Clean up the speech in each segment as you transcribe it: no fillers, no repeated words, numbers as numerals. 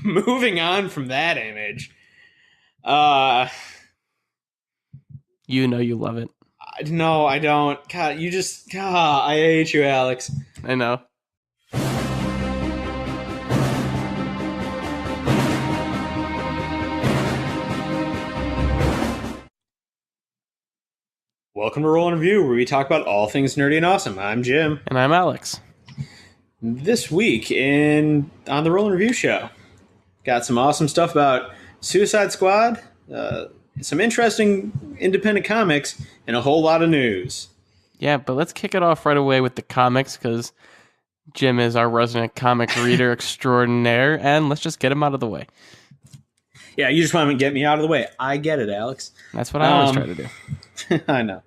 moving on from that image. Uh, You know you love it. no, I don't. God, I hate you, Alex. I know. Welcome to Roll and Review, where we talk about all things nerdy and awesome. I'm Jim. And I'm Alex. This week on the Roll and Review show, got some awesome stuff about Suicide Squad, some interesting independent comics, and a whole lot of news. Yeah, but let's kick it off right away with the comics, because Jim is our resident comic reader extraordinaire, and let's just get him out of the way. Yeah, you just want to get me out of the way. I get it, Alex. That's what I always try to do. I know.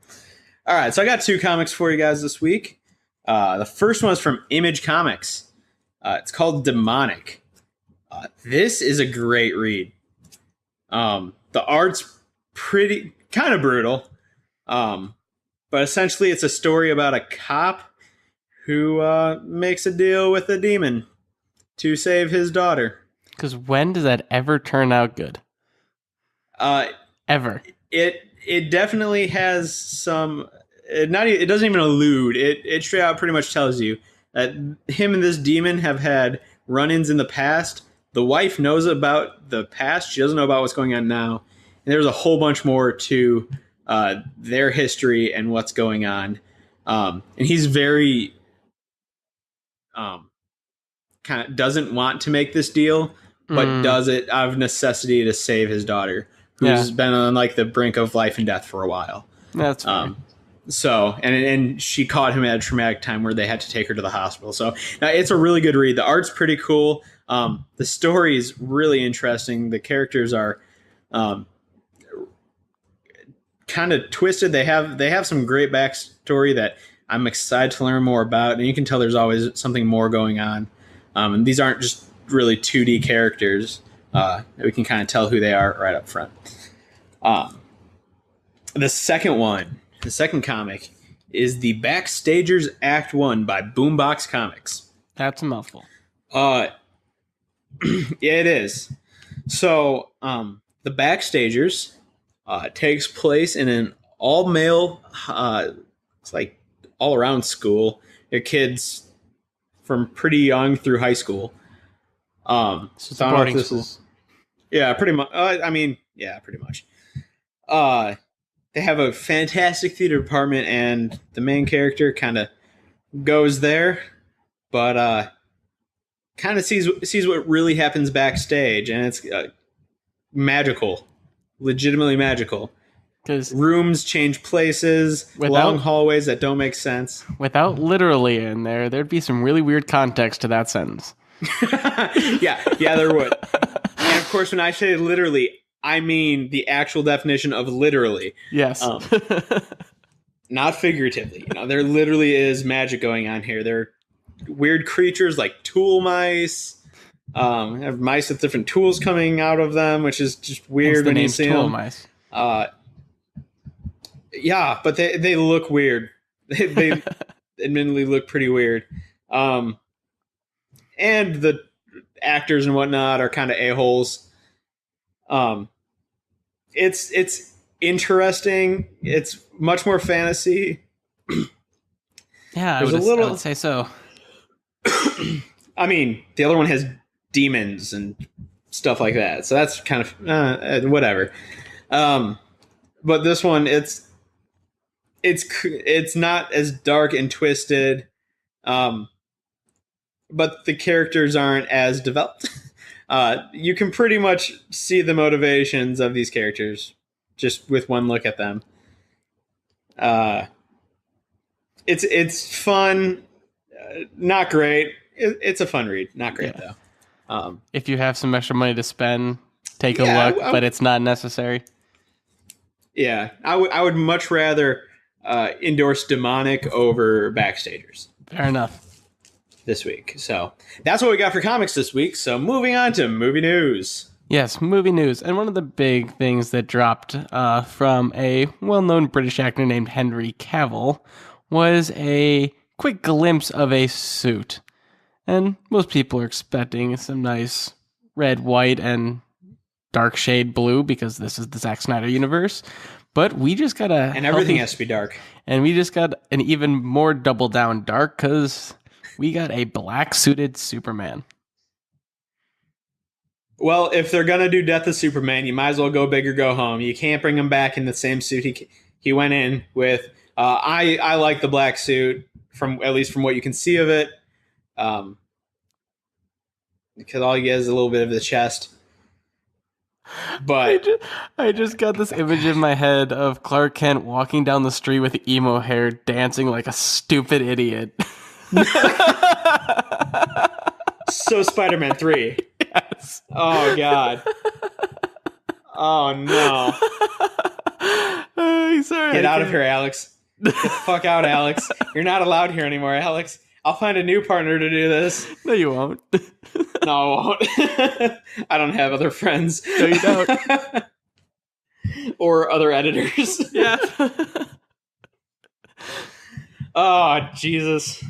All right, so I got 2 comics for you guys this week. The first one is from Image Comics. It's called Demonic. This is a great read. The art's pretty kind of brutal, but essentially it's a story about a cop who makes a deal with a demon to save his daughter. Because when does that ever turn out good? Ever. It definitely has some. It doesn't even allude. It straight out pretty much tells you that him and this demon have had run-ins in the past. The wife knows about the past. She doesn't know about what's going on now. And there's a whole bunch more to their history and what's going on. And he's very kind of doesn't want to make this deal, but does it out of necessity to save his daughter, who's been on like the brink of life and death for a while. That's fine. So, and she caught him at a traumatic time where they had to take her to the hospital. So it's a really good read. The art's pretty cool. The story is really interesting. The characters are kind of twisted. They have some great backstory that I'm excited to learn more about. And you can tell there's always something more going on. And these aren't just really 2D characters. We can kind of tell who they are right up front. The second comic is the Backstagers Act 1 by Boombox Comics. That's a mouthful. Yeah, it is. So, the Backstagers takes place in an all-male, it's like all-around school. They're kids from pretty young through high school. So it's a boarding school. Yeah, pretty much. Pretty much. They have a fantastic theater department, and the main character kind of goes there, but kind of sees what really happens backstage, and it's magical, legitimately magical. Because rooms change places, long hallways that don't make sense. Without literally in there, there'd be some really weird context to that sentence. yeah, there would. And of course, when I say literally, I mean the actual definition of literally. Yes. Not figuratively. There literally is magic going on here. There are weird creatures like tool mice. Have mice with different tools coming out of them, which is just weird when you see tool them. Mice. Yeah, but they look weird. They admittedly look pretty weird. And the actors and whatnot are kind of a-holes. It's interesting. It's much more fantasy. Yeah, I would say so. I mean, the other one has demons and stuff like that, so that's kind of whatever. But this one, it's not as dark and twisted, but the characters aren't as developed. You can pretty much see the motivations of these characters just with one look at them. It's fun, not great. It's a fun read, not great though. If you have some extra money to spend, take a look, but it's not necessary. Yeah, I would much rather endorse Demonic over Backstagers. Fair enough. This week. So that's what we got for comics this week. So moving on to movie news. Yes, movie news. And one of the big things that dropped from a well-known British actor named Henry Cavill was a quick glimpse of a suit. And most people are expecting some nice red, white, and dark shade blue because this is the Zack Snyder universe. But we just got and everything has to be dark. And we just got an even more double down dark because we got a black suited Superman. Well, if they're gonna do Death of Superman, you might as well go big or go home. You can't bring him back in the same suit he went in with. I like the black suit at least from what you can see of it, because all you get is a little bit of the chest. But I just got this image in my head of Clark Kent walking down the street with emo hair, dancing like a stupid idiot. So Spider-Man 3. Yes. Oh, God. Oh, no. Sorry. Get out of here, Alex. Get the fuck out, Alex. You're not allowed here anymore, Alex. I'll find a new partner to do this. No, you won't. No, I won't. I don't have other friends. No, you don't. Or other editors. Yeah. Oh, Jesus.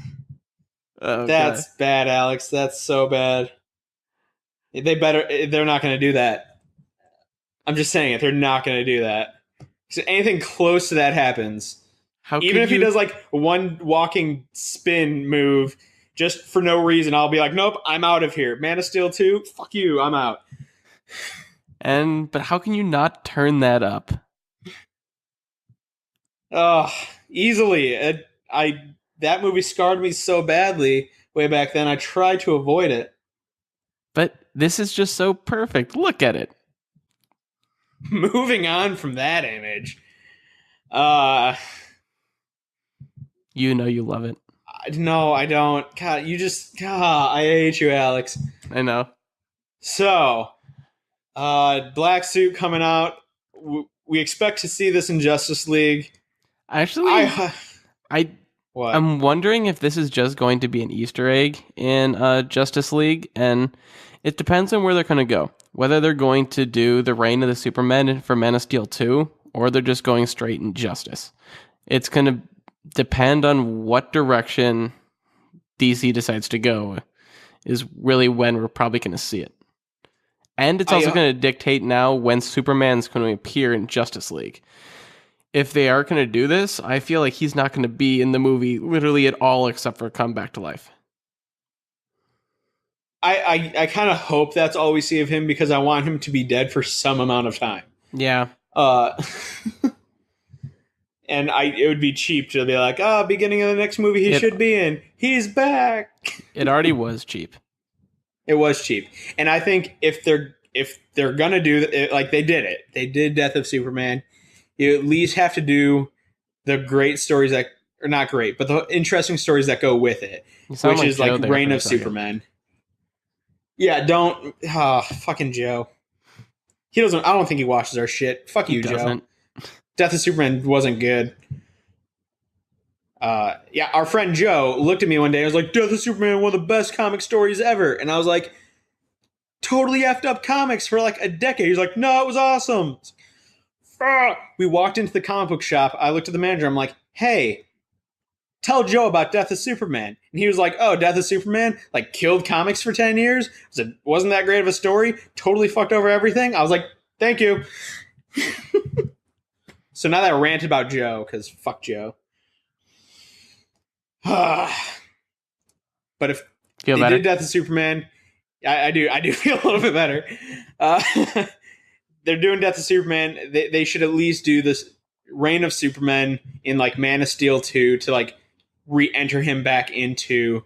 Oh, That's God. bad, Alex. That's so bad. They're not going to do that. I'm just saying it. They're not going to do that. So anything close to that happens. Even if he does like one walking spin move just for no reason, I'll be like, nope, I'm out of here. Man of Steel 2, fuck you, I'm out. But how can you not turn that up? Oh, easily. That movie scarred me so badly way back then. I tried to avoid it. But this is just so perfect. Look at it. Moving on from that image. You know you love it. No, I don't. God, I hate you, Alex. I know. So, black suit coming out. We expect to see this in Justice League. Actually, what? I'm wondering if this is just going to be an Easter egg in Justice League, and it depends on where they're going to go. Whether they're going to do the Reign of the Supermen for Man of Steel 2, or they're just going straight in Justice. It's going to depend on what direction DC decides to go, is really when we're probably going to see it. And it's also going to dictate now when Superman's going to appear in Justice League. If they are going to do this, I feel like he's not going to be in the movie literally at all except for come back to life. I kind of hope that's all we see of him because I want him to be dead for some amount of time. Yeah. And it would be cheap to be like, beginning of the next movie he should be in. He's back. It already was cheap. It was cheap. And I think if they're gonna do it, like they did it, they did Death of Superman. You at least have to do the great stories that are not great, but the interesting stories that go with it, which is like Reign of Superman. Yeah, fucking Joe. He doesn't. I don't think he watches our shit. Fuck you, Joe. Death of Superman wasn't good. Yeah, our friend Joe looked at me one day and was like, Death of Superman, one of the best comic stories ever. And I was like, totally effed up comics for like a decade. He's like, no, it was awesome. We walked into the comic book shop. I looked at the manager. I'm like, hey, tell Joe about Death of Superman. And he was like, oh, Death of Superman, like killed comics for 10 years. Wasn't that great of a story? Totally fucked over everything. I was like, thank you. So now that I ranted about Joe, because fuck Joe. But if they did Death of Superman, I do feel a little bit better. They're doing Death of Superman. They should at least do this Reign of Superman in like Man of Steel 2 to like re-enter him back into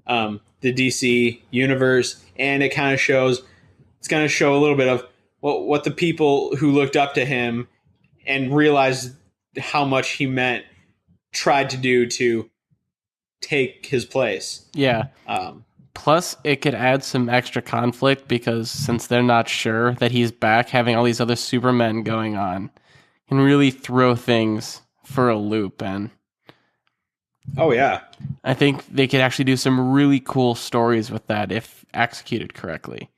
the DC universe, and it kind of shows. It's going to show a little bit of what the people who looked up to him and realized how much he meant tried to do to take his place. Yeah. Plus, it could add some extra conflict because since they're not sure that he's back, having all these other Supermen going on can really throw things for a loop. And oh, yeah. I think they could actually do some really cool stories with that if executed correctly.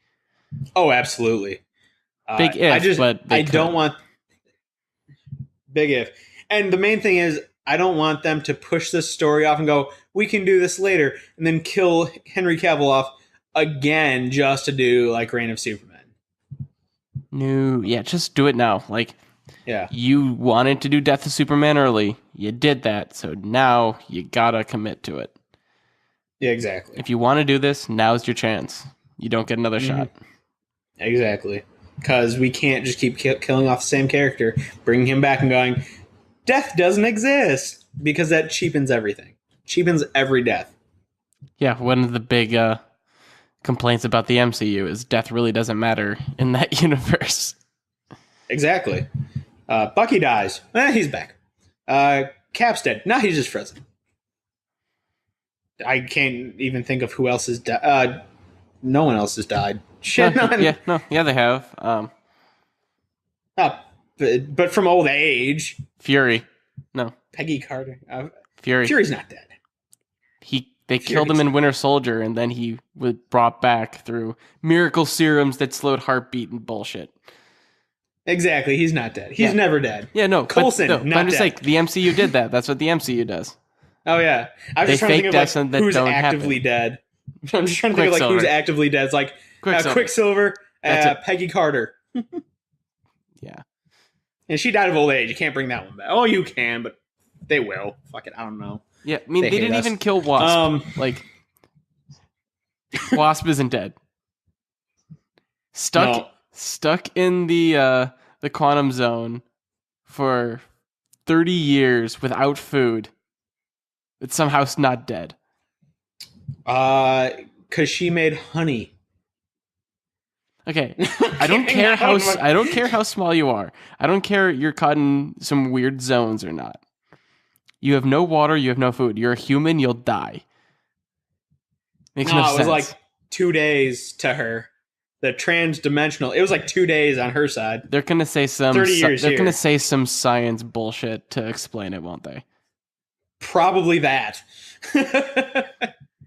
Oh, absolutely. Big if, but I don't want... Big if. And the main thing is, I don't want them to push this story off and go, we can do this later, and then kill Henry Cavill off again just to do like Reign of Superman. No, yeah, just do it now. Like, Yeah. you wanted to do Death of Superman early. You did that, so now you gotta commit to it. Yeah, exactly. If you want to do this, now's your chance. You don't get another shot. Exactly. Because we can't just keep killing off the same character, bringing him back and going, death doesn't exist. Because that cheapens everything. Cheapens every death. Yeah, one of the big complaints about the MCU is death really doesn't matter in that universe. Exactly. Bucky dies. He's back. Cap's dead. Nah, he's just frozen. I can't even think of who else has died. No one else has died. Shit. Yeah, they have. But from old age. Fury. No. Peggy Carter. Fury. Fury's not dead. They killed him in Winter Soldier, and then he was brought back through miracle serums that slowed heartbeat and bullshit. Exactly, he's not dead. He's never dead. Yeah, no. Coulson, not I'm just dead. like, the MCU did that. That's what the MCU does. Oh, yeah. I was just trying to think of like, who's actively dead. I'm just trying to think of like who's actively dead. It's like Quicksilver, Peggy Carter. Yeah. And she died of old age. You can't bring that one back. Oh, you can, but they will. Fuck it, I don't know. Yeah, I mean, they didn't even kill Wasp. Wasp isn't dead. Stuck in the quantum zone for 30 years without food. It's somehow not dead. Because she made honey. Okay, I don't care how small you are. I don't care you're caught in some weird zones or not. You have no water, you have no food. You're a human, you'll die. Makes no sense. It was like 2 days to her. The trans-dimensional. It was like 2 days on her side. They're gonna say some 30 years they're gonna say some science bullshit to explain it, won't they? Probably that.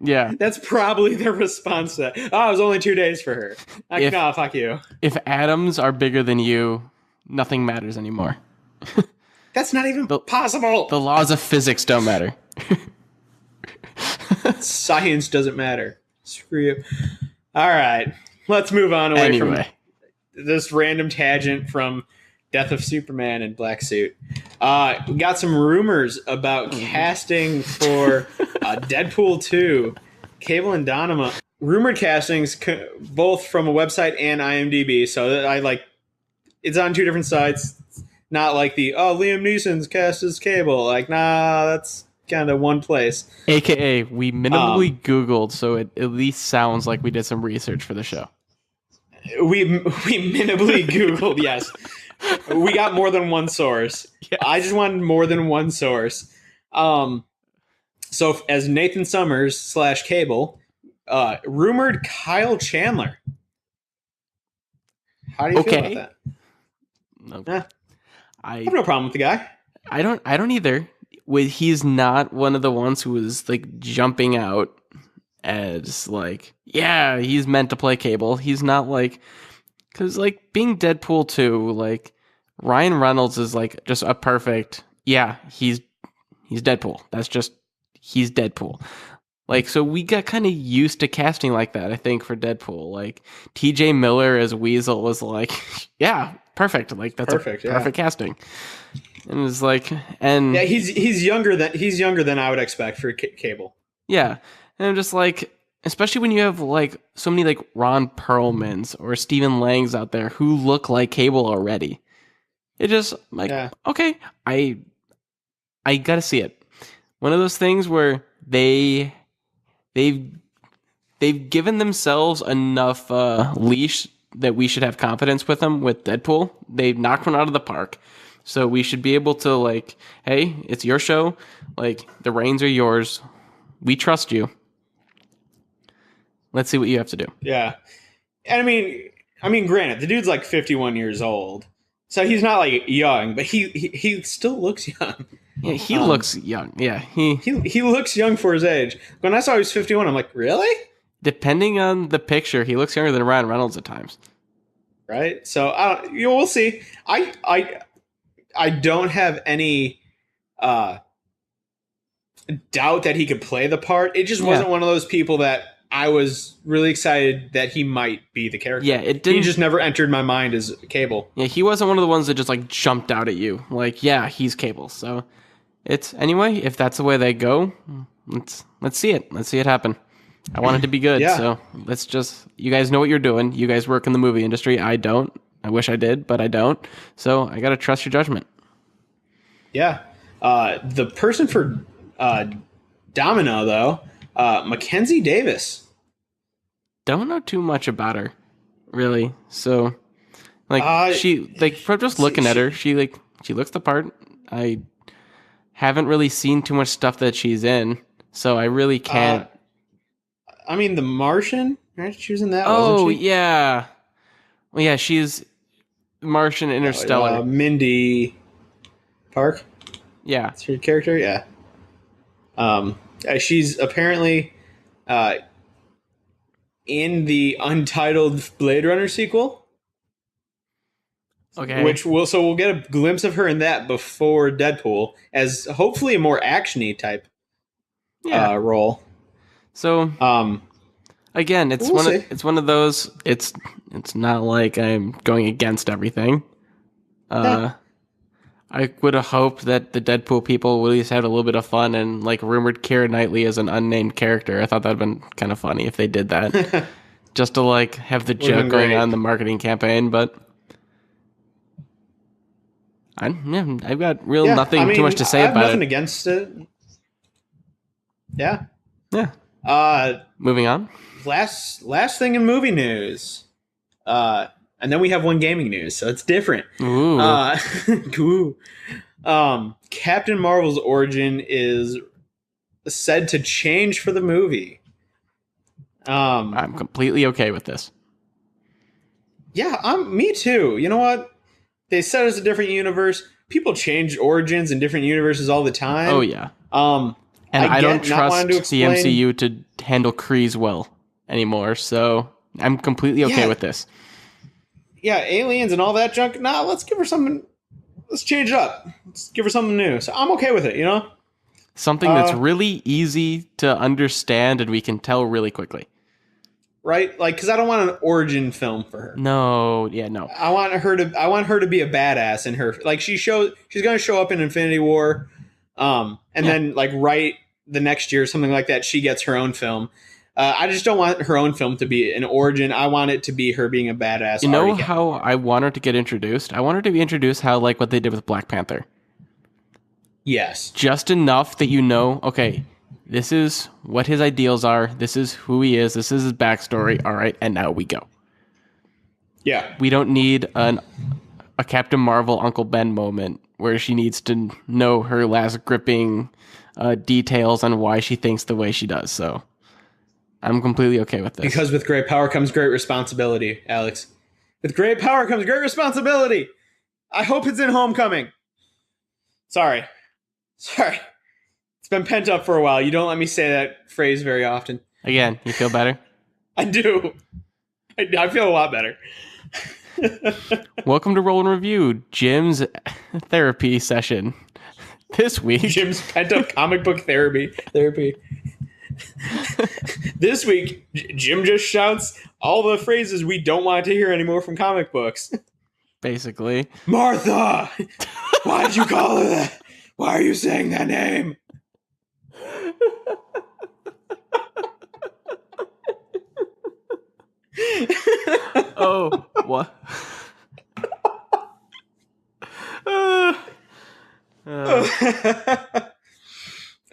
Yeah. That's probably their response to that. Oh, it was only 2 days for her. No, fuck you. If atoms are bigger than you, nothing matters anymore. That's not even possible. The laws of physics don't matter. Science doesn't matter. Screw you. All right. Let's move on away from this random tangent from Death of Superman and Black Suit. We got some rumors about casting for Deadpool 2. Cable and Donema. Rumored castings, both from a website and IMDb. So it's on two different sites. Not like Liam Neeson's cast as Cable. Like, nah, that's kind of one place. AKA, we minimally Googled, so it at least sounds like we did some research for the show. We minimally Googled, yes. We got more than one source. Yes. I just wanted more than one source. So as Nathan Summers / Cable, rumored Kyle Chandler. How do you feel about that? No. I have no problem with the guy. I don't either. He's not one of the ones who was like jumping out as like, yeah, he's meant to play Cable. He's not like, because like being Deadpool 2, like Ryan Reynolds is like just a perfect, yeah, he's Deadpool. That's just, he's Deadpool. Like, so we got kind of used to casting like that, I think, for Deadpool. Like TJ Miller as Weasel was like, yeah, perfect. Like that's perfect casting. And it's like, and yeah, he's younger than I would expect for Cable. Yeah, and I'm just like, especially when you have like so many like Ron Perlmans or Stephen Langs out there who look like Cable already. It just like, okay, I gotta see it. One of those things where they've given themselves enough leash that we should have confidence with them with Deadpool. They've knocked one out of the park. So we should be able to like, hey, it's your show. Like the reins are yours. We trust you. Let's see what you have to do. Yeah. And I mean, granted, the dude's like 51 years old. So he's not like young, but he still looks young. Yeah, he looks young. Yeah, he looks young for his age. When I saw he was 51, I'm like, really? Depending on the picture, he looks younger than Ryan Reynolds at times. Right? So we'll see. I don't have any doubt that he could play the part. It just wasn't one of those people that I was really excited that he might be the character. Yeah, it didn't. He just never entered my mind as Cable. Yeah, he wasn't one of the ones that just like jumped out at you. Like, yeah, he's Cable. So it's anyway. If that's the way they go, let's see it. Let's see it happen. I want it to be good. Yeah. So let's just. You guys know what you're doing. You guys work in the movie industry. I don't. I wish I did, but I don't. So I gotta trust your judgment. Yeah. The person for Domino though, Mackenzie Davis. Don't know too much about her, really. So, like, from just looking at her, she looks the part. I haven't really seen too much stuff that she's in, so I really can't. I mean, The Martian, right? She was in that. Oh, wasn't she? yeah. Well, yeah, she's Martian Interstellar. Mindy Park. Yeah, That's her character. Yeah. She's apparently in the untitled Blade Runner sequel. okay. We'll get a glimpse of her in that before Deadpool as hopefully a more actiony type role. So again, it's one of those. It's not like I'm going against everything. I would have hoped that the Deadpool people would at least have a little bit of fun and like rumored Keira Knightley as an unnamed character. I thought that'd been kind of funny if they did that, just to like have the joke going on in the marketing campaign. But I've got nothing too much to say about it. I have nothing against it. Yeah. Moving on. Last thing in movie news. And then we have one gaming news, so it's different. Ooh. Cool. Captain Marvel's origin is said to change for the movie. I'm completely okay with this. Yeah, me too. You know what? They said it's a different universe. People change origins in different universes all the time. Oh yeah. And I don't trust the MCU to handle Kreese well anymore, so I'm completely okay with this. Yeah, aliens and all that junk. Nah, let's give her something. Let's change it up. Let's give her something new. So I'm okay with it, you know? Something that's really easy to understand and we can tell really quickly. Right? Like, because I don't want an origin film for her. No. I want her to be a badass in her. Like, she's going to show up in Infinity War. Then, like, right the next year, something like that, she gets her own film. I just don't want her own film to be an origin. I want it to be her being a badass. You know how I want her to get introduced? I want her to be introduced how like what they did with Black Panther. Yes. Just enough that you know, okay, this is what his ideals are. This is who he is. This is his backstory. All right, and now we go. Yeah. We don't need a Captain Marvel Uncle Ben moment where she needs to know her last gripping details on why she thinks the way she does. So I'm completely okay with this. Because with great power comes great responsibility, Alex. With great power comes great responsibility. I hope it's in Homecoming. Sorry. It's been pent up for a while. You don't let me say that phrase very often. Again, you feel better? I do. I feel a lot better. Welcome to Roll and Review, Jim's therapy session. This week. Jim's pent up comic book therapy. This week, Jim just shouts all the phrases we don't want to hear anymore from comic books. Basically. Martha! Why did you call her that? Why are you saying that name? Oh, what?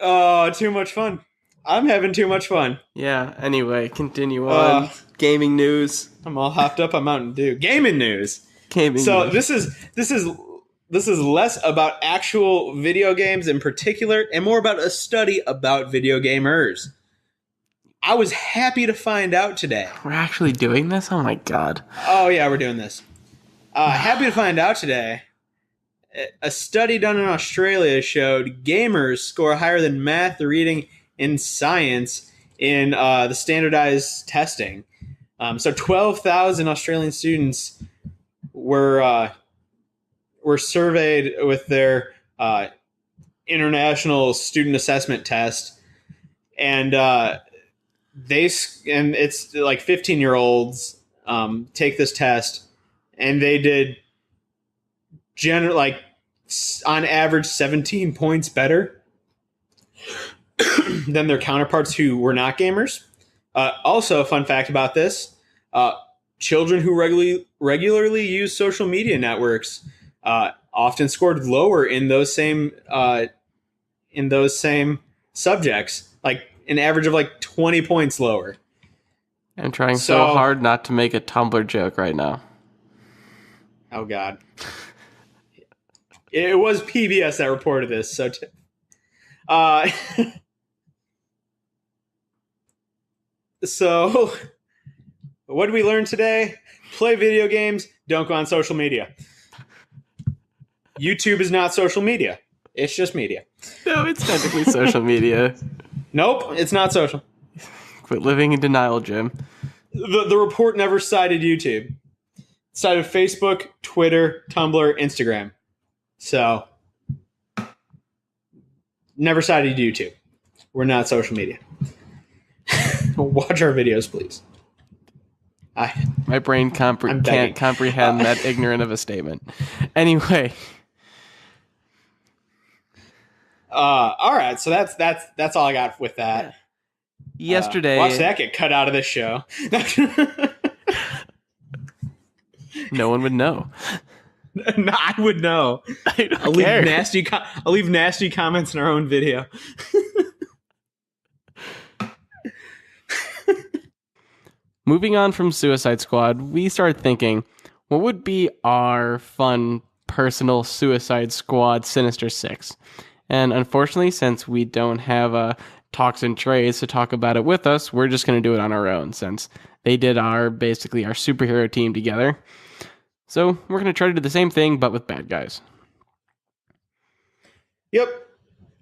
Oh, too much fun. I'm having too much fun. Yeah, anyway, continue on. Gaming news. I'm all hopped up on Mountain Dew. Gaming news. This is less about actual video games in particular and more about a study about video gamers. I was happy to find out today. We're actually doing this? Oh my god. Oh yeah, we're doing this. Happy to find out today. A study done in Australia showed gamers score higher than math, reading, and science in the standardized testing. So 12,000 Australian students were surveyed with their international student assessment test, and and it's like 15-year-olds take this test, and they did on average 17 points better than their counterparts who were not gamers. Also, a fun fact about this: children who regularly use social media networks often scored lower in those same subjects, like an average of like 20 points lower. I'm trying so hard not to make a Tumblr joke right now. Oh God. It was PBS that reported this, so so what did we learn today? Play video games, don't go on social media. YouTube is not social media. It's just media. No, it's technically social media. Nope, it's not social. Quit living in denial, Jim. The report never cited YouTube. It cited Facebook, Twitter, Tumblr, Instagram. So, never cited YouTube. We're not social media. Watch our videos, please. My brain can't comprehend that ignorant of a statement. Anyway. All right, so that's all I got with that. Yesterday, watch that get cut out of this show. No one would know. No, I would know. I'll leave nasty comments in our own video. Moving on from Suicide Squad, we started thinking, what would be our fun personal Suicide Squad Sinister Six? And unfortunately, since we don't have Talks and Trades to talk about it with us, we're just going to do it on our own, since they did basically our superhero team together. So we're going to try to do the same thing, but with bad guys. Yep.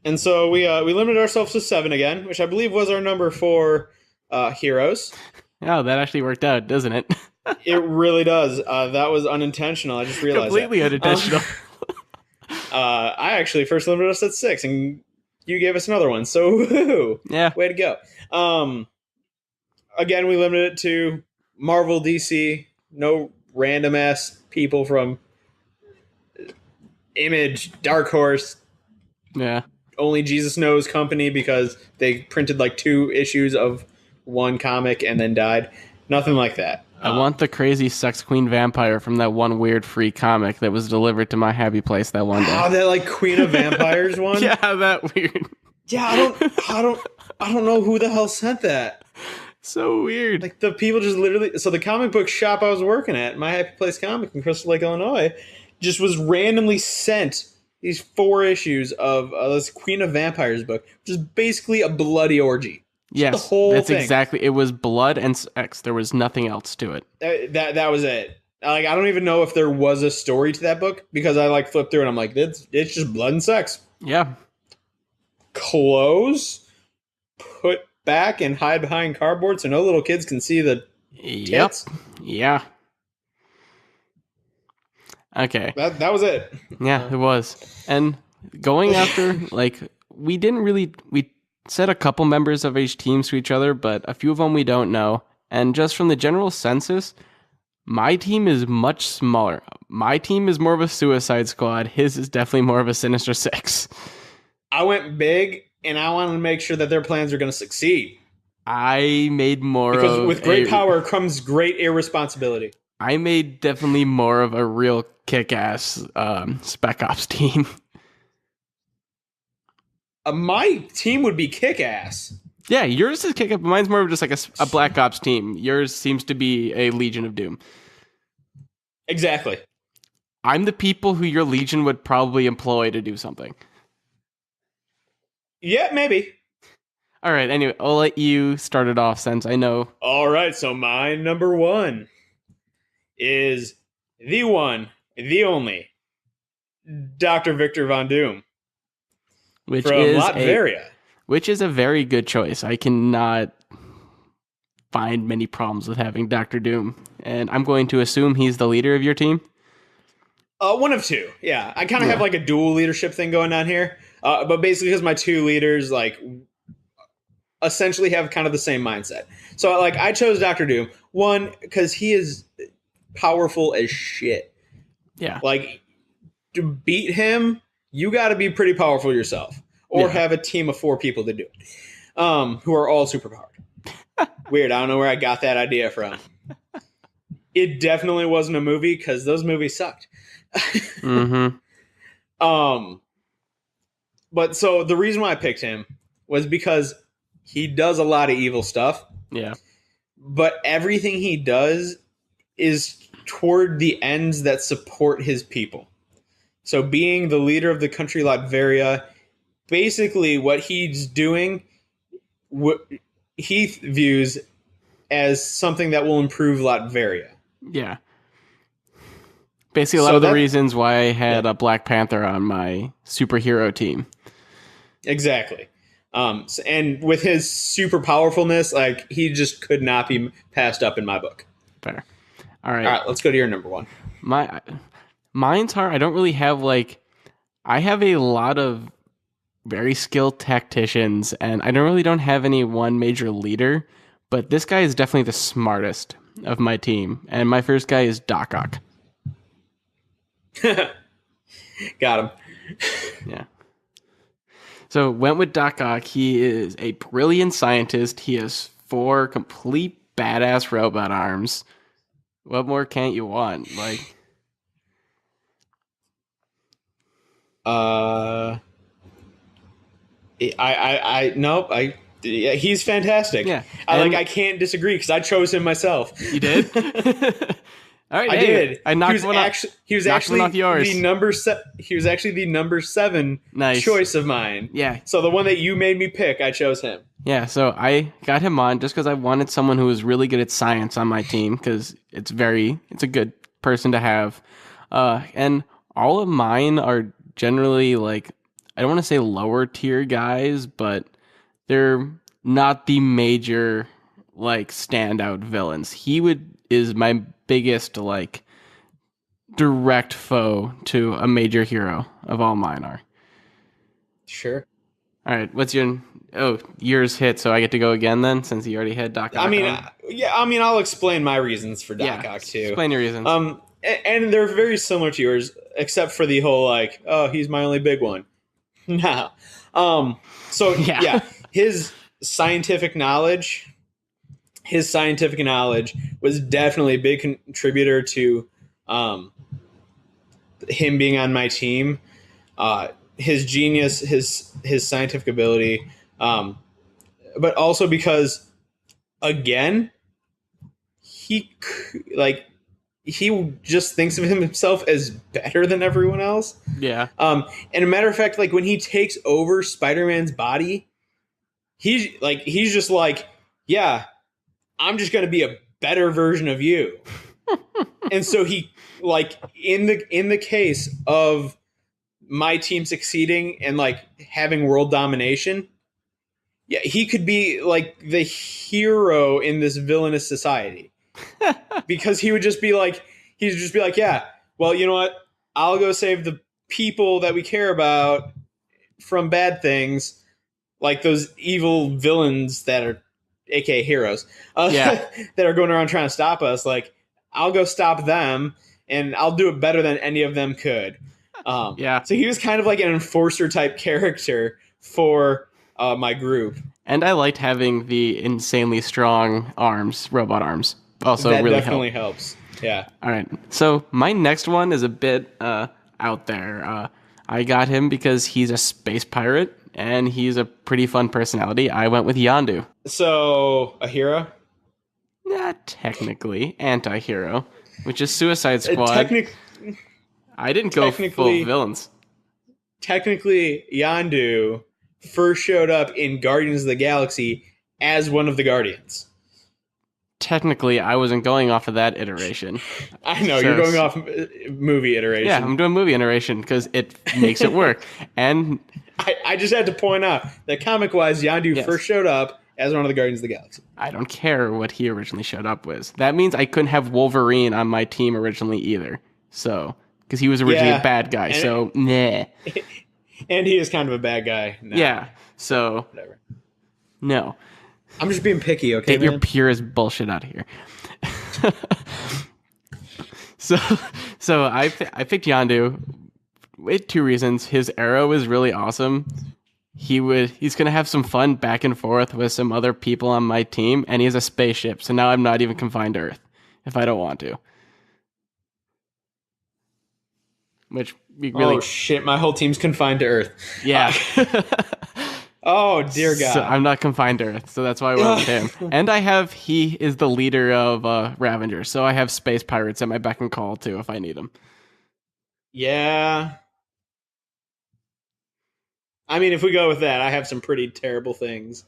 And so we limited ourselves to 7 again, which I believe was our number for heroes. Oh, that actually worked out, doesn't it? It really does. That was unintentional. I just realized completely unintentional. I actually first limited us at 6, and you gave us another one. So, woo-hoo. Yeah, way to go. Again, we limited it to Marvel, DC, no random ass people from Image, Dark Horse. Yeah. Only Jesus Knows company because they printed like 2 issues of one comic and then died. Nothing like that. I want the crazy sex queen vampire from that one weird free comic that was delivered to my happy place that one day. Oh, that like Queen of Vampires one? Yeah, that weird. Yeah, I don't know who the hell sent that. So weird. Like the people just literally. So the comic book shop I was working at, my Happy Place Comic in Crystal Lake, Illinois, just was randomly sent these 4 issues of this Queen of Vampires book, which is basically a bloody orgy. Yes, the whole that's thing. Exactly. It was blood and sex. There was nothing else to it. That was it. Like I don't even know if there was a story to that book because I like flipped through and I'm like, it's just blood and sex. Yeah. Clothes put back and hide behind cardboard so no little kids can see the tits. Yeah. Okay. That was it. Yeah, it was. And going after we said a couple members of each team to each other, but a few of them we don't know. And just from the general census, my team is much smaller. My team is more of a Suicide Squad. His is definitely more of a Sinister Six. I went big, and I wanted to make sure that their plans are going to succeed. I made more because with great power comes great irresponsibility. I made definitely more of a real kick-ass Spec Ops team. My team would be kick-ass. Yeah, yours is kick-ass, but mine's more of just like a Black Ops team. Yours seems to be a Legion of Doom. Exactly. I'm the people who your Legion would probably employ to do something. Yeah, maybe. All right, anyway, I'll let you start it off since I know. All right, so my number 1 is the one, the only, Dr. Victor Von Doom. Which from Latveria. Which is a very good choice. I cannot find many problems with having Dr. Doom. And I'm going to assume he's the leader of your team? One of 2. Yeah, I kind of have like a dual leadership thing going on here. But basically because my 2 leaders, like, essentially have kind of the same mindset. So like I chose Doctor Doom, one, because he is powerful as shit. Yeah. Like to beat him, you got to be pretty powerful yourself, or have a team of 4 people to do it, who are all superpowered. Weird. I don't know where I got that idea from. It definitely wasn't a movie because those movies sucked. Mm-hmm. But so the reason why I picked him was because he does a lot of evil stuff. Yeah. But everything he does is toward the ends that support his people. So being the leader of the country Latveria, basically what he's doing, he views as something that will improve Latveria. Yeah. Basically, a lot of the reasons why I had a Black Panther on my superhero team. Exactly. And with his super powerfulness, like he just could not be passed up in my book. Fair. All right, let's go to your number 1. Mine's hard. I don't really have I have a lot of very skilled tacticians, and I don't have any one major leader, but this guy is definitely the smartest of my team, and my first guy is Doc Ock. Got him. Yeah. So went with Doc Ock. He is a brilliant scientist. He has 4 complete badass robot arms. What more can't you want? Yeah, he's fantastic. Yeah. I can't disagree because I chose him myself. You did? All right, I did. I knocked one off. He was actually off yours. the number he was actually the number 7 choice of mine. Yeah. So the one that you made me pick, I chose him. Yeah, so I got him on just because I wanted someone who was really good at science on my team because it's a good person to have. And all of mine are generally I don't want to say lower tier guys, but they're not the major standout villains. Is my biggest direct foe to a major hero of all mine are. Sure. All right, what's yours hit, so I get to go again then, since you already had Doc Ock. I'll explain my reasons for Doc Ock too. Explain your reasons. And they're very similar to yours, except for the whole he's my only big one. No. His scientific knowledge was definitely a big contributor to him being on my team. His genius, his scientific ability, but also because, again, he just thinks of himself as better than everyone else. Yeah. And a matter of fact, when he takes over Spider-Man's body, he's just yeah, I'm just going to be a better version of you. And so he in the case of my team succeeding and having world domination, yeah, he could be the hero in this villainous society. Because he would just be yeah, well, you know what? I'll go save the people that we care about from bad things, like those evil villains that are aka heroes, that are going around trying to stop us. I'll go stop them, and I'll do it better than any of them could. So he was kind of like an enforcer type character for my group. And I liked having the insanely strong robot arms. Also, that really definitely helps. Yeah. All right. So my next one is a bit out there. I got him because he's a space pirate and he's a pretty fun personality. I went with Yondu. So a hero? Not technically anti-hero, which is Suicide Squad. I didn't go full villains. Technically, Yondu first showed up in Guardians of the Galaxy as one of the Guardians. Technically, I wasn't going off of that iteration. I know, you're going off movie iteration. Yeah, I'm doing movie iteration because it makes it work. And I just had to point out that comic-wise, Yondu first showed up as one of the Guardians of the Galaxy. I don't care what he originally showed up with. That means I couldn't have Wolverine on my team originally either. So, because he was originally a bad guy. So, nah. And he is kind of a bad guy now. Yeah, so... Whatever. No. I'm just being picky, okay, Get your man? purest bullshit out of here. so I picked Yandu with two reasons. His arrow is really awesome. He's gonna have some fun back and forth with some other people on my team, and he has a spaceship, so now I'm not even confined to Earth if I don't want to. Which we really Oh shit, my whole team's confined to Earth. yeah. Oh dear God. So I'm not confined to Earth, so that's why I went with him. And he is the leader of Ravengers, so I have space pirates at my beck and call too if I need them. Yeah. I mean, if we go with that, I have some pretty terrible things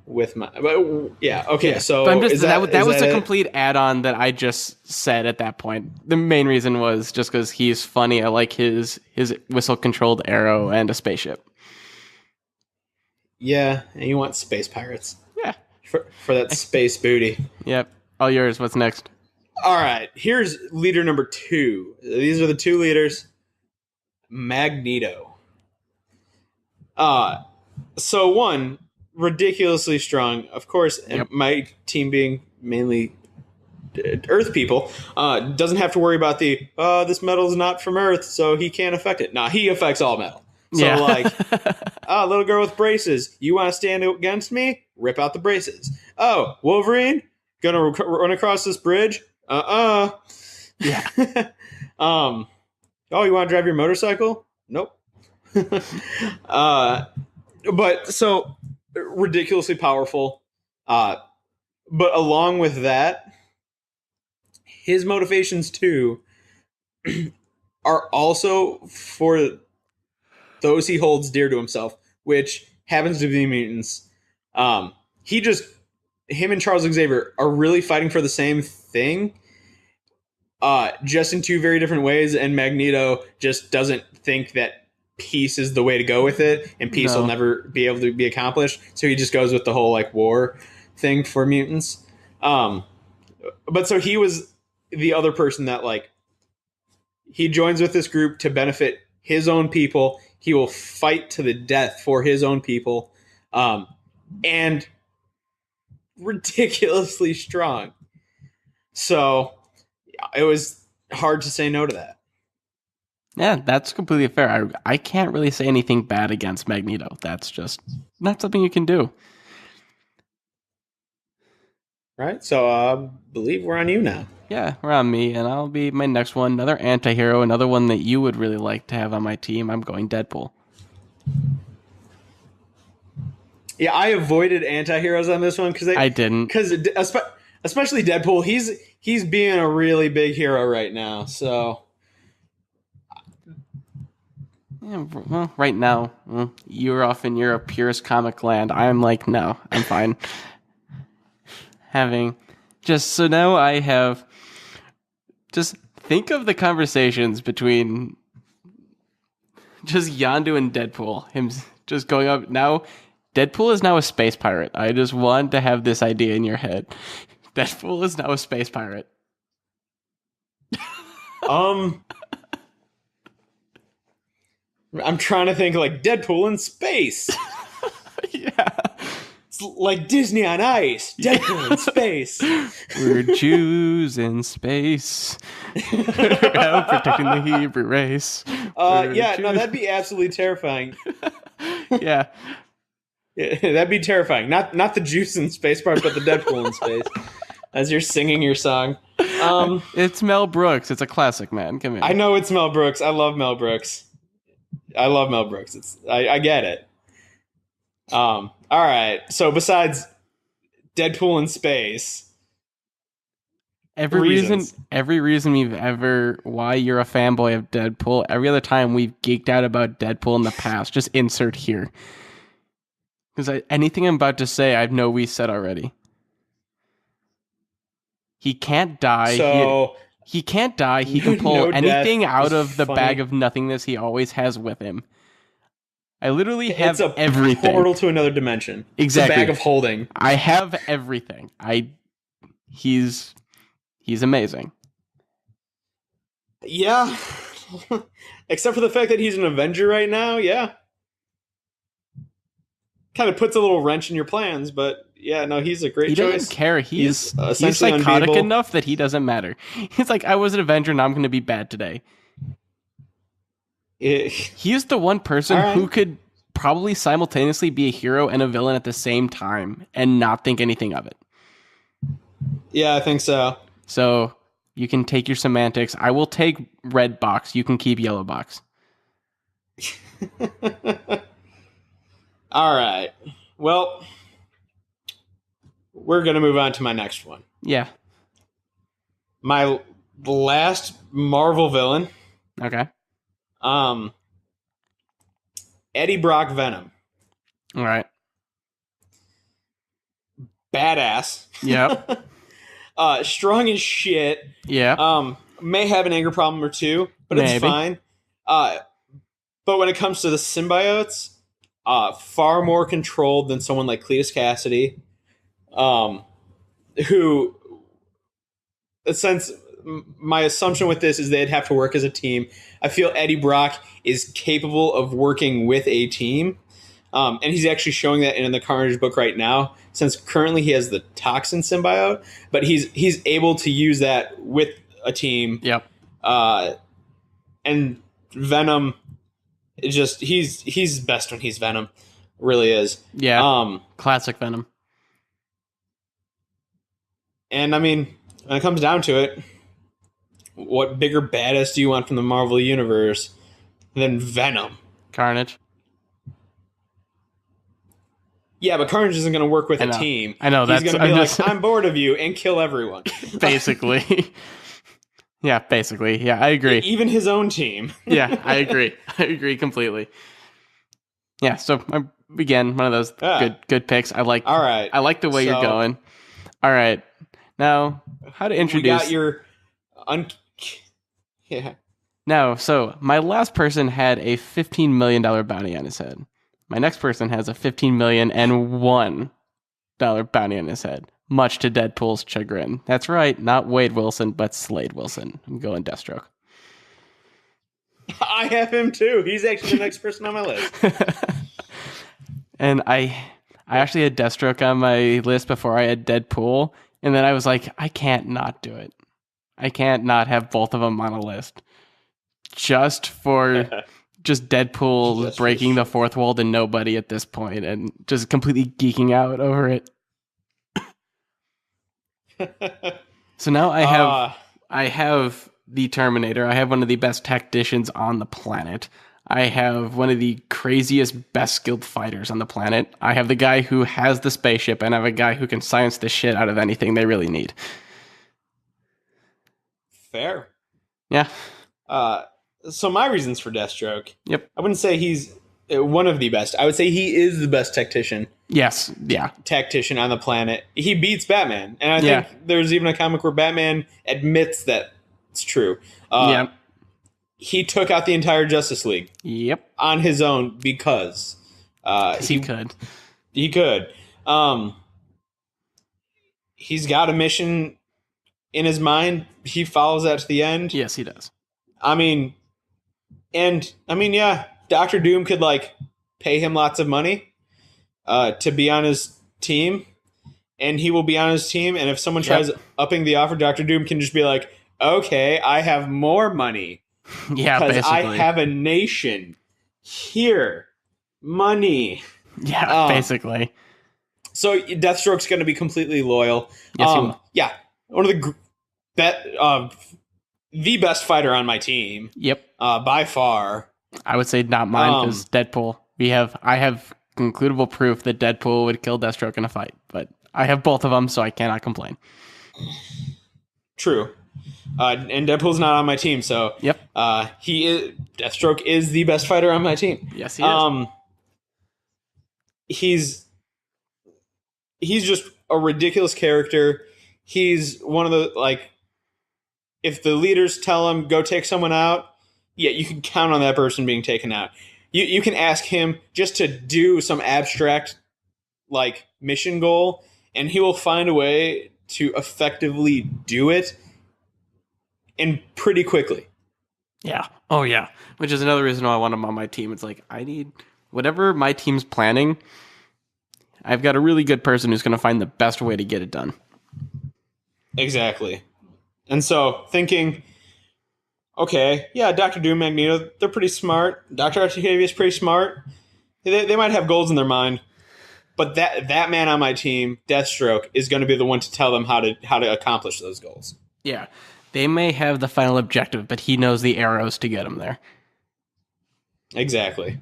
with my. But yeah, okay. So but I'm just is that was a it? complete add-on that I just said at that point. The main reason was just because he's funny. I like his whistle-controlled arrow and a spaceship. Yeah, and you want space pirates. Yeah. For that space booty. Yep. All yours. What's next? All right, here's leader number 2. These are the 2 leaders. Magneto. So one, ridiculously strong, of course, and my team being mainly Earth people, doesn't have to worry about this metal is not from Earth, so he can't affect it. Nah, he affects all metal. So like, little girl with braces, you want to stand against me? Rip out the braces. Oh, Wolverine, gonna run across this bridge? Yeah. Oh, you want to drive your motorcycle? Nope. But so ridiculously powerful. But along with that, his motivations too are also for those he holds dear to himself, which happens to be mutants. Him and Charles Xavier are really fighting for the same thing, just in 2 very different ways. And Magneto just doesn't think that peace is the way to go with it, and peace will never be able to be accomplished. So he just goes with the whole like war thing for mutants. But so he was the other person that like he joins with this group to benefit his own people. He will fight to the death for his own people, and ridiculously strong. So it was hard to say no to that. Yeah, that's completely fair. I can't really say anything bad against Magneto. That's just not something you can do. Right? So I believe we're on you now. Yeah, we're on me, and I'll be my next one. Another anti-hero, another one that you would really like to have on my team. I'm going Deadpool. Yeah, I avoided anti-heroes on this one because I didn't. Because especially Deadpool, he's being a really big hero right now. So yeah, well, right now, you're off in your purest comic land. I'm like, no, I'm fine. So now I have. Just think of the conversations between just Yondu and Deadpool. Him just going up. Now, Deadpool is now a space pirate. I just want to have this idea in your head. Deadpool is now a space pirate. I'm trying to think like Deadpool in space. Yeah. It's like Disney on Ice. Deadpool in space. We're Jews in space. We're out protecting the Hebrew race. Yeah, no, that'd be absolutely terrifying. Yeah. That'd be terrifying. Not the Juice in space part, but the Deadpool in space. As you're singing your song. It's Mel Brooks. It's a classic, man. Come here. I know it's Mel Brooks. I love Mel Brooks. I get it. All right. So besides Deadpool in space, every reason why you're a fanboy of Deadpool, every other time we've geeked out about Deadpool in the past, just insert here. Because anything I'm about to say, I know we said already. He can't die. So he can't die. He can pull anything out of the funny. bag of nothingness he always has with him. I literally have it's a everything. Portal to another dimension. Exactly. It's a bag of holding. I have everything. He's amazing. Yeah. Except for the fact that he's an Avenger right now, yeah. kind of puts a little wrench in your plans, but yeah, no, he's a great He choice. doesn't care. He's essentially psychotic unbeatable. enough that he doesn't matter. He's like, I was an Avenger, and I'm going to be bad today. He's the one person who could probably simultaneously be a hero and a villain at the same time and not think anything of it. Yeah, I think so. So you can take your semantics. I will take red box. You can keep yellow box. All right. Well, we're going to move on to my next one. Yeah. My last Marvel villain. Okay. Eddie Brock Venom. All right. Badass. Yep. Strong as shit. Yeah. May have an anger problem or two, but it's fine. But when it comes to the symbiotes, far more controlled than someone like Cletus Cassidy, who, since my assumption with this is they'd have to work as a team, I feel Eddie Brock is capable of working with a team. And he's actually showing that in the Carnage book right now, since currently he has the Toxin symbiote, but he's able to use that with a team. Yep. And Venom, he's best when he's Venom, really is. Yeah. Classic Venom. And I mean, when it comes down to it, what bigger badass do you want from the Marvel Universe than Venom? Carnage. Yeah, but Carnage isn't going to work with a team. I know. He's going to be like, I'm bored of you, and kill everyone. Basically. Yeah, basically. Yeah, I agree. Even his own team. Yeah, I agree. I agree completely. Yeah, so again, one of those good picks. All right. I like the way you're going. All right. Now, how to introduce... We got your... Yeah. Now, so my last person had a $15 million bounty on his head. My next person has a $15,000,001 bounty on his head, much to Deadpool's chagrin. That's right, not Wade Wilson, but Slade Wilson. I'm going Deathstroke. I have him too. He's actually the next person on my list. And I actually had Deathstroke on my list before I had Deadpool, and then I was like, I can't not do it. I can't not have both of them on a list. Just for... just Deadpool breaking the fourth wall to nobody at this point and just completely geeking out over it. So now I have the Terminator. I have one of the best tacticians on the planet. I have one of the craziest, best skilled fighters on the planet. I have the guy who has the spaceship, and I have a guy who can science the shit out of anything they really need. Fair. Yeah. So my reasons for Deathstroke. Yep. I wouldn't say he's one of the best. I would say he is the best tactician. Yes. Yeah. Tactician on the planet. He beats Batman. And I think there's even a comic where Batman admits that it's true. Yeah. He took out the entire Justice League. Yep. On his own because he could. He could. He's got a mission in his mind. He follows that to the end. Yes, he does. Yeah, Dr. Doom could pay him lots of money to be on his team, and he will be on his team. And if someone tries upping the offer, Dr. Doom can just be like, "Okay, I have more money, because I have a nation here, money." Yeah, basically. So Deathstroke's going to be completely loyal. Yes, he will. Yeah, one of the best fighter on my team. Yep. By far. I would say not mine, because Deadpool. I have concludable proof that Deadpool would kill Deathstroke in a fight, but I have both of them, so I cannot complain. True. And Deadpool's not on my team, so yep. Deathstroke is the best fighter on my team. Yes, he is. He's just a ridiculous character. He's one of the if the leaders tell him go take someone out, yeah, you can count on that person being taken out. You can ask him just to do some abstract mission goal, and he will find a way to effectively do it, and pretty quickly. Yeah. Oh yeah. Which is another reason why I want him on my team. It's I need whatever my team's planning. I've got a really good person who's going to find the best way to get it done. Exactly. And so thinking, okay, yeah, Doctor Doom, Magneto, they're pretty smart. Dr. Octavius pretty smart. They might have goals in their mind, but that man on my team, Deathstroke, is going to be the one to tell them how to accomplish those goals. Yeah, they may have the final objective, but he knows the arrows to get them there. Exactly.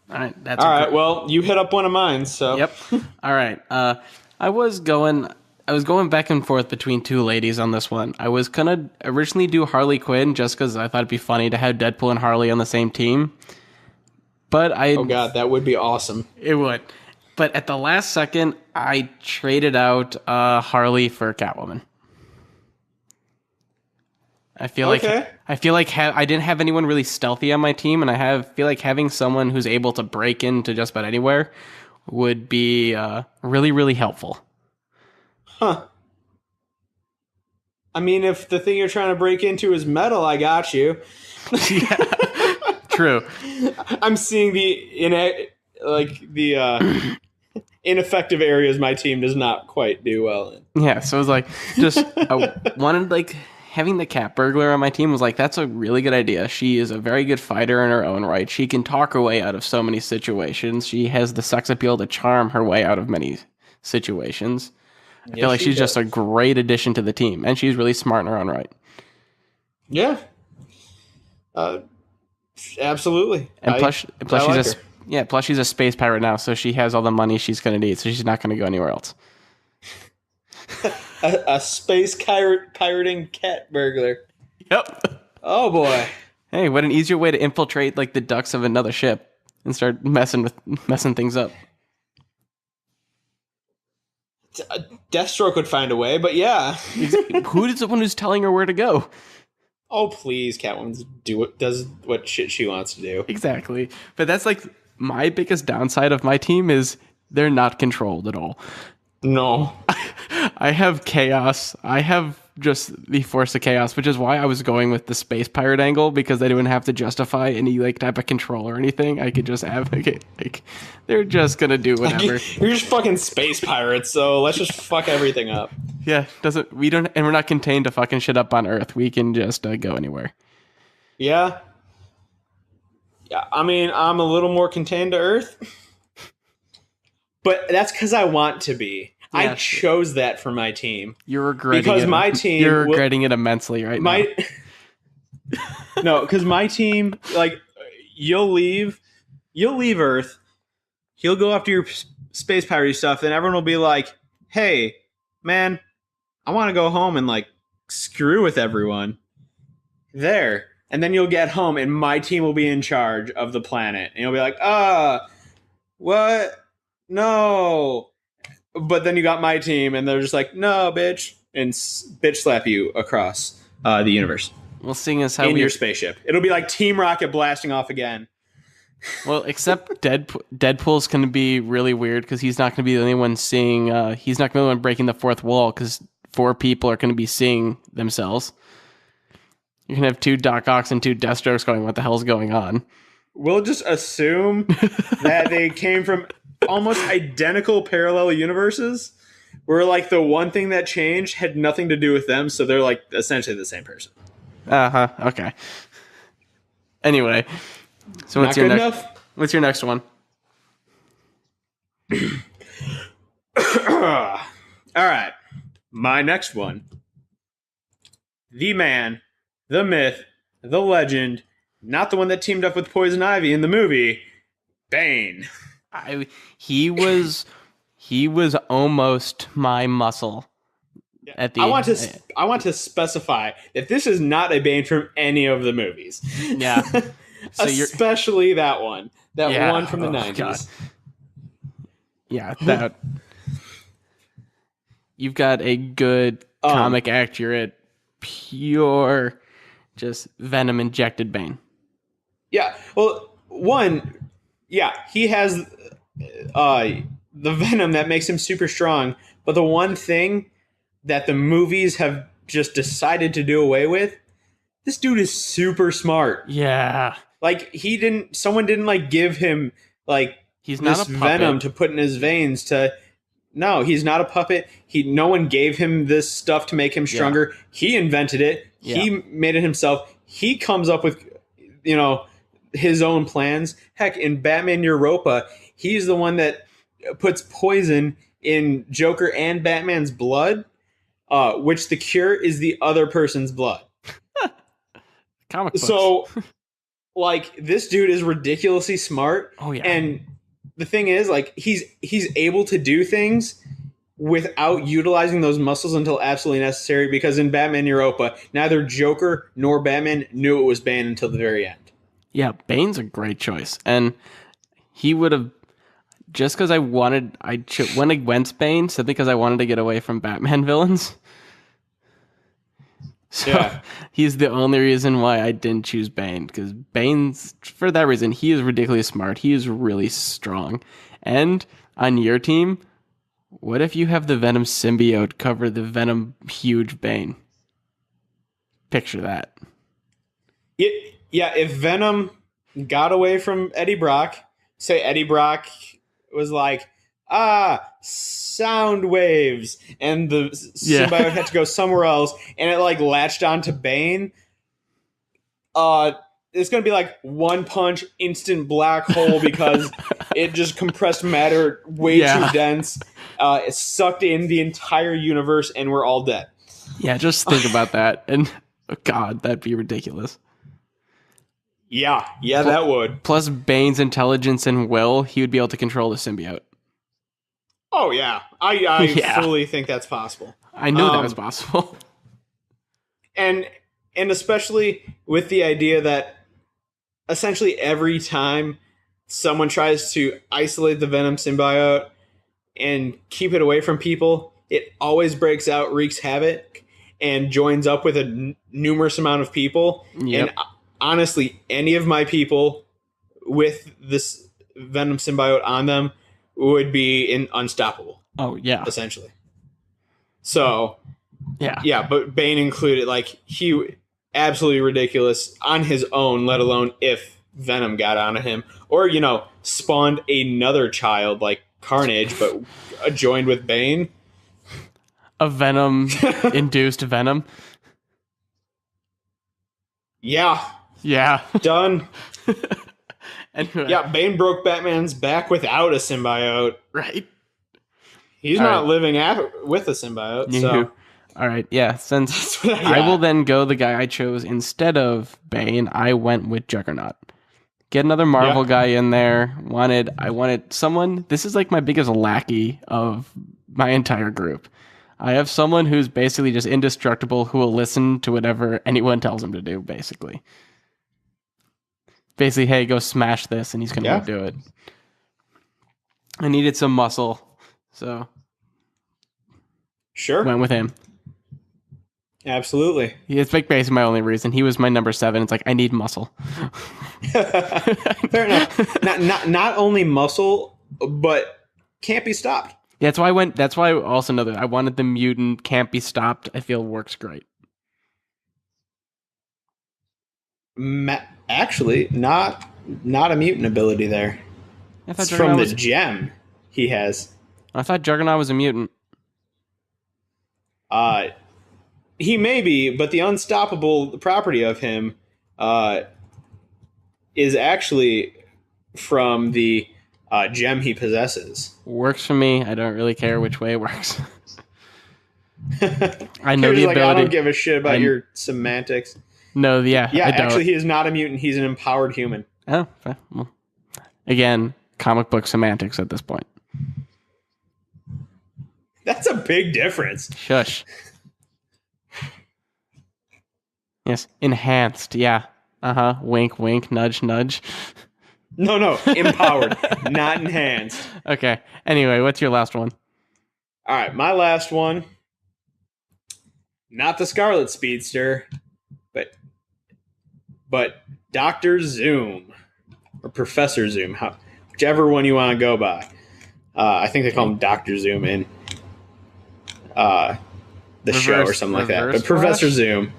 All right, all right. Well, you hit up one of mine, so yep. All right. I was going back and forth between two ladies on this one. I was gonna originally do Harley Quinn just because I thought it'd be funny to have Deadpool and Harley on the same team. But oh god, that would be awesome. It would. But at the last second, I traded out Harley for Catwoman. I feel like I didn't have anyone really stealthy on my team, and feel like having someone who's able to break into just about anywhere would be really, really helpful. Huh. I mean, if the thing you're trying to break into is metal, I got you. Yeah. True. I'm seeing the ineffective areas my team does not quite do well in. Yeah, so it was like, I wanted, like, having the cat burglar on my team was like, that's a really good idea. She is a very good fighter in her own right. She can talk her way out of so many situations. She has the sex appeal to charm her way out of many situations. I feel like she's just a great addition to the team, and she's really smart in her own right. Yeah. Absolutely. And plus she's a space pirate now, so she has all the money she's going to need, so she's not going to go anywhere else. a space pirating cat burglar. Yep. Oh boy. Hey, what an easier way to infiltrate like the ducks of another ship and start messing things up. Deathstroke would find a way, but yeah. Who is the one who's telling her where to go? Oh please, Catwoman does what shit she wants to do. Exactly. But that's like my biggest downside of my team is they're not controlled at all. No. I have chaos. I have just the force of chaos, which is why I was going with the space pirate angle, because I didn't have to justify any like type of control or anything. I could just advocate like they're just gonna do whatever. You're just fucking space pirates, so let's just fuck everything up. Yeah, we're not contained to fucking shit up on Earth. We can just go anywhere. Yeah. Yeah, I mean, I'm a little more contained to Earth. But that's because I want to be. Yeah, I chose that for my team. You're regretting because it. My team. You're regretting it immensely right now. No, because my team, like, you'll leave Earth. He'll go after your space piratey stuff, and everyone will be like, "Hey, man, I want to go home and like screw with everyone." There, and then you'll get home, and my team will be in charge of the planet, and you'll be like, what? No. But then you got my team, and they're just like, no, bitch, and bitch slap you across the universe. Well, seeing as how in your spaceship, it'll be like Team Rocket blasting off again. Well, except Deadpool's going to be really weird because he's not going to be the only one seeing. He's not going to be the one breaking the fourth wall because 4 people are going to be seeing themselves. You're going to have 2 Doc Ocks and 2 Deathstrokes going, what the hell's going on? We'll just assume that they came from almost identical parallel universes where like the one thing that changed had nothing to do with them, so they're like essentially the same person. Okay. Anyway, so what's your next one? All right, my next one. The man, the myth, the legend, not the one that teamed up with Poison Ivy in the movie, Bane. He was almost my muscle. At the I want to specify that this is not a Bane from any of the movies. Yeah. So especially that one. That one from the 90s. God. Yeah, that you've got a good comic accurate pure just venom injected Bane. Yeah. Well, he has the venom that makes him super strong, but the one thing that the movies have just decided to do away with, this dude is super smart. Yeah. Like someone didn't like give him like He's not a puppet. venom to put in his veins to. No, he's not a puppet. No one gave him this stuff to make him stronger. Yeah. He invented it. Yeah. He made it himself. He comes up with, his own plans. Heck, in Batman Europa, he's the one that puts poison in Joker and Batman's blood, which the cure is the other person's blood. Comic books. So, this dude is ridiculously smart. Oh yeah, and the thing is, he's able to do things without utilizing those muscles until absolutely necessary, because in Batman Europa, neither Joker nor Batman knew it was Bane until the very end. Yeah, Bane's a great choice. And he would have, just because I went against Bane, simply because I wanted to get away from Batman villains. So yeah. He's the only reason why I didn't choose Bane, because Bane's, for that reason, he is ridiculously smart. He is really strong. And on your team, what if you have the Venom symbiote cover the Venom huge Bane? Picture that. Yeah, if Venom got away from Eddie Brock, say Eddie Brock was like, sound waves, and the symbiote had to go somewhere else, and it latched onto Bane, it's going to be one punch, instant black hole, because it just compressed matter way too dense. It sucked in the entire universe, and we're all dead. Yeah, just think about that. And God, that'd be ridiculous. Yeah, that would. Plus Bane's intelligence and will, he would be able to control the symbiote. Oh, yeah. I fully think that's possible. I knew that was possible. And especially with the idea that essentially every time someone tries to isolate the Venom symbiote and keep it away from people, it always breaks out, wreaks havoc, and joins up with a numerous amount of people. Yep. And honestly, any of my people with this Venom symbiote on them would be unstoppable. Oh, yeah. Essentially. So, yeah. Yeah, but Bane included, he absolutely ridiculous on his own, let alone if Venom got onto him. Or, spawned another child like Carnage, but joined with Bane. A Venom-induced Venom. Yeah. Yeah. Done. Anyway. Yeah, Bane broke Batman's back without a symbiote. Right. He's not living with a symbiote. So. All right. Yeah. Since I will then go the guy I chose instead of Bane, I went with Juggernaut. Get another Marvel guy in there. I wanted someone. This is my biggest lackey of my entire group. I have someone who's basically just indestructible, who will listen to whatever anyone tells him to do, basically. Basically, hey, go smash this, and he's going to do it. I needed some muscle, so sure, went with him. Absolutely. It's basically my only reason. He was my number 7. It's I need muscle. Fair enough. Not only muscle, but can't be stopped. Yeah, that's why I went. That's why I also know that I wanted the mutant can't be stopped. I feel works great. Actually, not a mutant ability there. It's from the gem he has. I thought Juggernaut was a mutant. He may be, but the unstoppable property of him is actually from the gem he possesses. Works for me. I don't really care which way it works. I know the ability. I don't give a shit about your semantics. No, yeah, I don't. Actually, he is not a mutant. He's an empowered human. Oh, well, again, comic book semantics at this point. That's a big difference. Shush. Yes, enhanced. Yeah. Wink, wink. Nudge, nudge. No. Empowered, not enhanced. Okay. Anyway, what's your last one? All right, my last one. Not the Scarlet Speedster, but Dr. Zoom or Professor Zoom, whichever one you want to go by. I think they call him Dr. Zoom in the show or something like that. But Professor Zoom,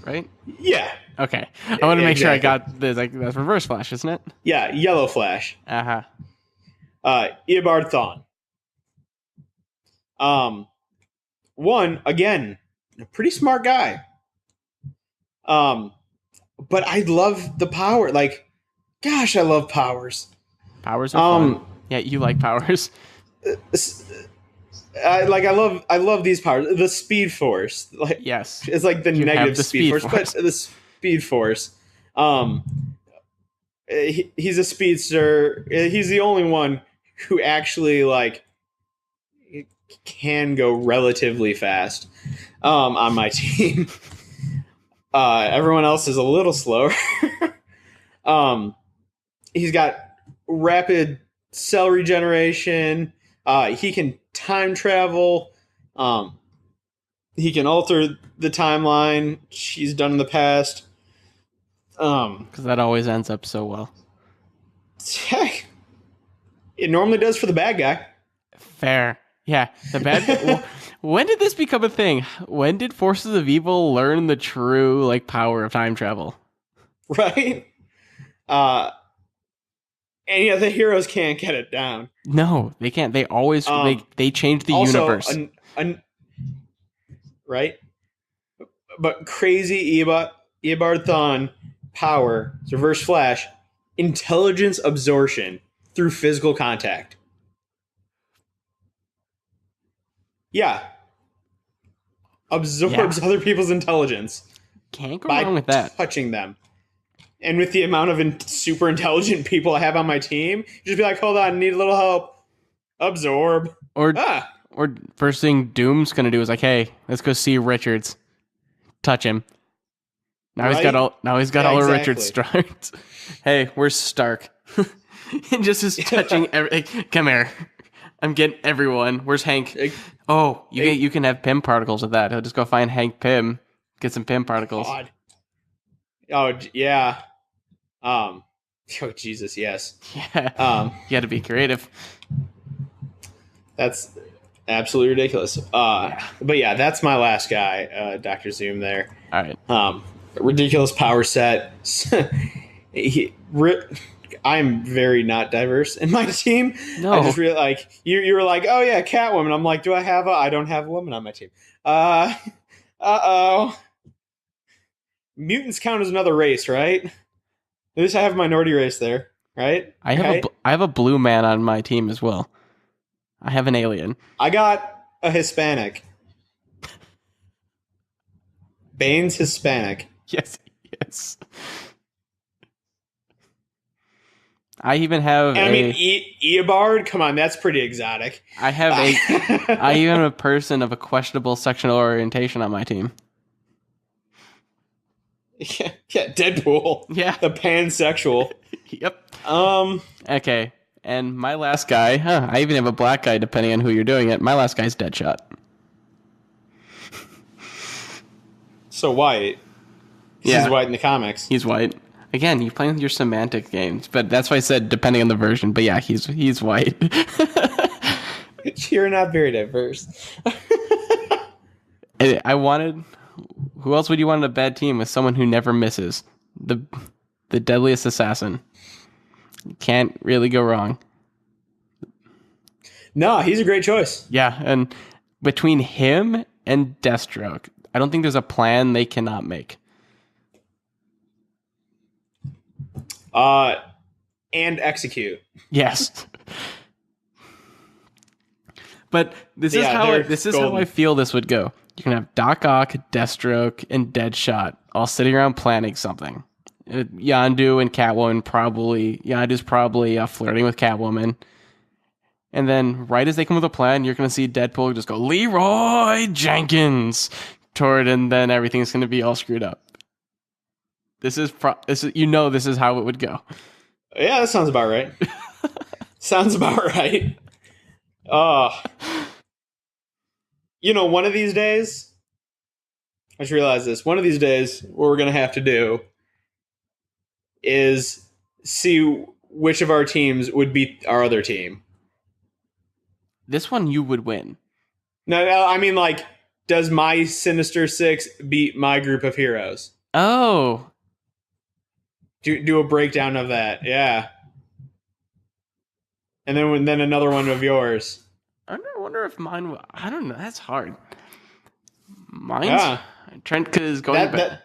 right? Yeah. Okay. I want to make sure I got this. That's Reverse Flash, isn't it? Yeah, Yellow Flash. Eobard Thawne. One, again, a pretty smart guy. But I love the power. Like, gosh, I love powers. Powers are fun. Yeah, you like powers. I love these powers. The Speed Force, like, Yes, it's like the you have negative the Speed Force, Force. but the Speed Force. He's a speedster. He's the only one who actually like can go relatively fast on my team. Everyone else is a little slower. He's got rapid cell regeneration. He can time travel. He can alter the timeline she's done in the past. Because that always ends up so well. It normally does for the bad guy. Fair. Yeah, the bad. When did this become a thing? When did Forces of Evil learn the true like power of time travel? Right? And yeah, the heroes can't get it down. No, they can't. They always they change the also, universe. Right? But crazy Eobard Thawne power, reverse flash, intelligence absorption through physical contact. Yeah. Absorbs other people's intelligence. Can't go wrong with that. Touching them. And with the amount of super intelligent people I have on my team, just be like, hold on, need a little help. Absorb. Or first thing Doom's gonna do is like, hey, let's go see Richards. Touch him. Now he's got all of Richards strength. Hey, where's Stark? And just is touching come here. I'm getting everyone. Where's Hank? Oh, you can have Pym particles with that. He'll just go find Hank Pym, get some Pym particles. God. Oh yeah. Oh Jesus, yes. Yeah. You got to be creative. That's absolutely ridiculous. But yeah, that's my last guy, Dr. Zoom there. All right. Ridiculous power set. I'm very not diverse in my team. No. I just really like you were like, oh yeah, Catwoman. I'm like, I don't have a woman on my team. Uh-oh. Mutants count as another race, right? At least I have a minority race there, right? I have a blue man on my team as well. I have an alien. I got a Hispanic. Bane's Hispanic. Yes. I even have Eobard? Come on, that's pretty exotic. I even have a person of a questionable sexual orientation on my team. Yeah, Deadpool. Yeah. The pansexual. Yep. Okay. And my last guy, I even have a black guy depending on who you're doing it. My last guy's Deadshot. So white. He's white in the comics. He's white. Again, you're playing with your semantic games, but that's why I said depending on the version. But yeah, he's white. You're not very diverse. Who else would you want on a bad team with someone who never misses? The deadliest assassin. Can't really go wrong. No, he's a great choice. Yeah, and between him and Deathstroke, I don't think there's a plan they cannot make. And execute. Yes. But this is how I feel this would go. You can have Doc Ock, Deathstroke, and Deadshot all sitting around planning something. Yondu and Catwoman Yondu's probably flirting with Catwoman. And then right as they come with a plan, you're going to see Deadpool just go, Leroy Jenkins! And then everything's going to be all screwed up. This is how it would go. Yeah, that sounds about right. Sounds about right. One of these days, I just realized this. One of these days, what we're going to have to do is see which of our teams would beat our other team. This one you would win. No, I mean, like, does my Sinister Six beat my group of heroes? Oh. Do a breakdown of that, yeah. and then another one of yours. I wonder if mine. I don't know. That's hard. Mine's Yeah. Trent is going back.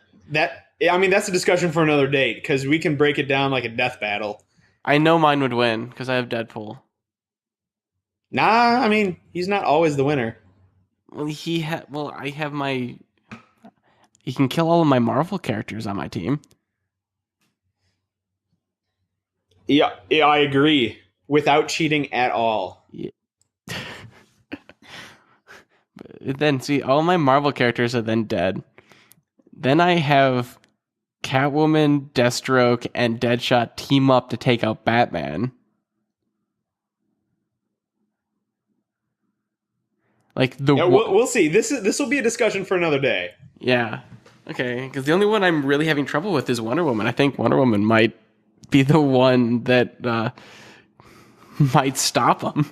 I mean, that's a discussion for another date because we can break it down like a death battle. I know mine would win because I have Deadpool. Nah, I mean, he's not always the winner. Well, I have my. He can kill all of my Marvel characters on my team. Yeah, I agree. Without cheating at all. Yeah. Then see, all my Marvel characters are then dead. Then I have Catwoman, Deathstroke, and Deadshot team up to take out Batman. We'll see. This will be a discussion for another day. Yeah. Okay, because the only one I'm really having trouble with is Wonder Woman. I think Wonder Woman might be the one that might stop him.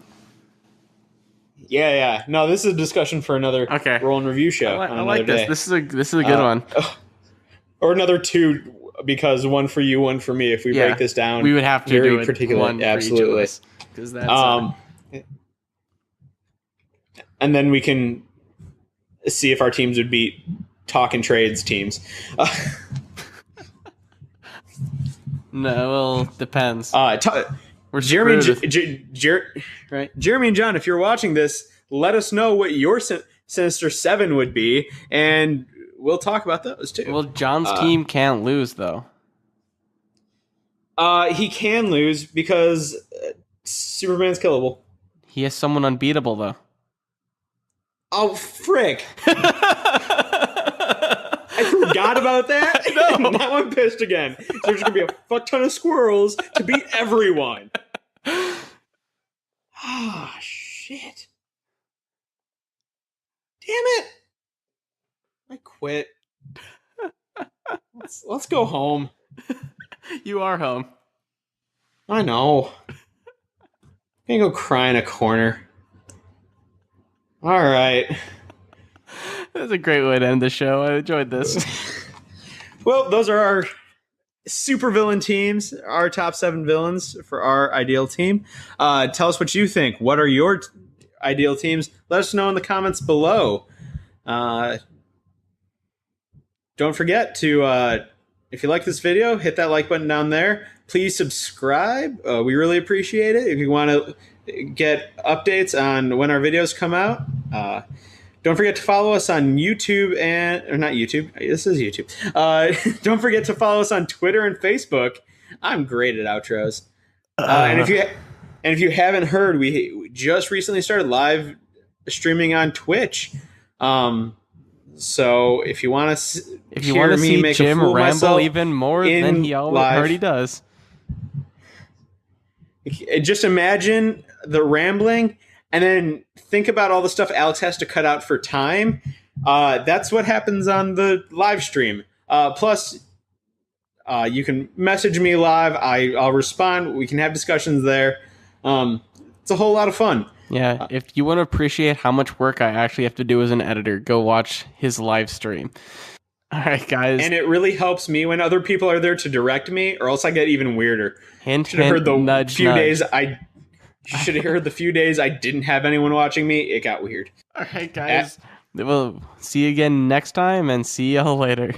Yeah. No, this is a discussion for another roll and review show. I like this. Day. This is a good one. Or another two, because one for you, one for me. If we break this down, we would have to do it one absolutely, because that's. And then we can see if our teams would beat Talking Trades teams. No, well, depends. We're Jeremy and John, if you're watching this, let us know what your Sinister 7 would be, and we'll talk about those too. Well, John's team can't lose, though. He can lose because Superman's killable. He has someone unbeatable, though. Oh, frick. I forgot about that. No. Now I'm pissed again. So there's going to be a fuck ton of squirrels to beat everyone. Ah, shit. Damn it. I quit. Let's go home. You are home. I know. I'm going to go cry in a corner. All right. That's a great way to end the show. I enjoyed this. Well, those are our super villain teams, our top 7 villains for our ideal team. Tell us what you think. What are your ideal teams? Let us know in the comments below. Don't forget to, if you like this video, hit that like button down there. Please subscribe. We really appreciate it. If you want to get updates on when our videos come out, don't forget to follow us on YouTube or not YouTube. This is YouTube. Don't forget to follow us on Twitter and Facebook. I'm great at outros. And if you haven't heard, we just recently started live streaming on Twitch. So if you want to see make Jim ramble even more than he already does, just imagine the rambling. And then think about all the stuff Alex has to cut out for time. That's what happens on the live stream. Plus, you can message me live. I'll respond. We can have discussions there. It's a whole lot of fun. Yeah, if you want to appreciate how much work I actually have to do as an editor, go watch his live stream. All right, guys. And it really helps me when other people are there to direct me, or else I get even weirder. Hint, heard the nudge. You should have heard the few days I didn't have anyone watching me. It got weird. All right, guys. We'll see you again next time, and see y'all later.